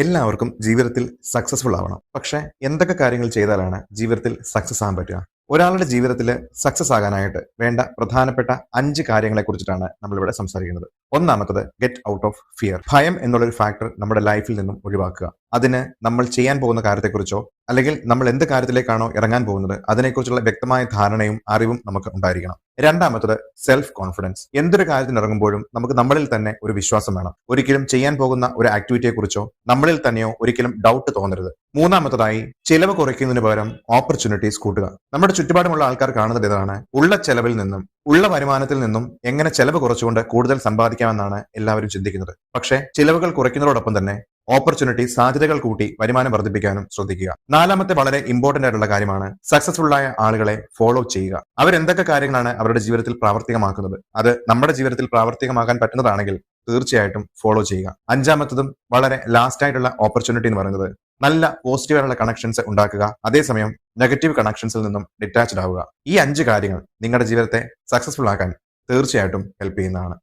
എല്ലാവർക്കും ജീവിതത്തിൽ സക്സസ്ഫുൾ ആവണം. പക്ഷെ എന്തൊക്കെ കാര്യങ്ങൾ ചെയ്താലാണ് ജീവിതത്തിൽ സക്സസ് ആകാൻ പറ്റുക? ഒരാളുടെ ജീവിതത്തിൽ സക്സസ് ആകാനായിട്ട് വേണ്ട പ്രധാനപ്പെട്ട 5 കാര്യങ്ങളെ കുറിച്ചിട്ടാണ് നമ്മളിവിടെ സംസാരിക്കുന്നത്. ഒന്നാമത്തത് ഗെറ്റ് ഔട്ട് ഓഫ് ഫിയർ. ഭയം എന്നുള്ളൊരു ഫാക്ടർ നമ്മുടെ ലൈഫിൽ നിന്നും ഒഴിവാക്കുക. അതിന് നമ്മൾ ചെയ്യാൻ പോകുന്ന കാര്യത്തെക്കുറിച്ചോ അല്ലെങ്കിൽ നമ്മൾ എന്ത് കാര്യത്തിലേക്കാണോ ഇറങ്ങാൻ പോകുന്നത് അതിനെക്കുറിച്ചുള്ള വ്യക്തമായ ധാരണയും അറിവും നമുക്ക് ഉണ്ടായിരിക്കണം. രണ്ടാമത്തത് സെൽഫ് കോൺഫിഡൻസ്. എന്തൊരു കാര്യത്തിന് ഇറങ്ങുമ്പോഴും നമുക്ക് നമ്മളിൽ തന്നെ ഒരു വിശ്വാസം വേണം. ഒരിക്കലും ചെയ്യാൻ പോകുന്ന ഒരു ആക്ടിവിറ്റിയെ കുറിച്ചോ നമ്മളിൽ തന്നെയോ ഒരിക്കലും ഡൗട്ട് തോന്നരുത്. മൂന്നാമത്തതായി ചിലവ് കുറയ്ക്കുന്നതിന് പകരം ഓപ്പർച്യൂണിറ്റീസ് കൂട്ടുക. നമ്മുടെ ചുറ്റുപാടുമുള്ള ആൾക്കാർ കാണുന്നത് ഇതാണ്: ഉള്ള ചെലവിൽ നിന്നും ഉള്ള വരുമാനത്തിൽ നിന്നും എങ്ങനെ ചെലവ് കുറച്ചുകൊണ്ട് കൂടുതൽ സമ്പാദിക്കാമെന്നാണ് എല്ലാവരും ചിന്തിക്കുന്നത്. പക്ഷേ ചിലവുകൾ കുറയ്ക്കുന്നതോടൊപ്പം തന്നെ ഓപ്പർച്യൂണിറ്റി സാധ്യതകൾ കൂട്ടി വരുമാനം വർദ്ധിപ്പിക്കാനും ശ്രദ്ധിക്കുക. നാലാമത്തെ വളരെ ഇമ്പോർട്ടന്റ് ആയിട്ടുള്ള കാര്യമാണ് സക്സസ്ഫുൾ ആയ ആളുകളെ ഫോളോ ചെയ്യുക. അവരെന്തൊക്കെ കാര്യങ്ങളാണ് അവരുടെ ജീവിതത്തിൽ പ്രാവർത്തികമാക്കുന്നത്, അത് നമ്മുടെ ജീവിതത്തിൽ പ്രാവർത്തികമാക്കാൻ പറ്റുന്നതാണെങ്കിൽ തീർച്ചയായിട്ടും ഫോളോ ചെയ്യുക. അഞ്ചാമത്തതും വളരെ ലാസ്റ്റ് ആയിട്ടുള്ള ഓപ്പർച്യൂണിറ്റി എന്ന് പറയുന്നത് നല്ല പോസിറ്റീവ് ആയിട്ടുള്ള കണക്ഷൻസ് ഉണ്ടാക്കുക, അതേസമയം നെഗറ്റീവ് കണക്ഷൻസിൽ നിന്നും ഡിറ്റാച്ച്ഡ് ആവുക. ഈ 5 കാര്യങ്ങൾ നിങ്ങളുടെ ജീവിതത്തെ സക്സസ്ഫുൾ ആക്കാൻ തീർച്ചയായിട്ടും ഹെൽപ്പ് ചെയ്യുന്നതാണ്.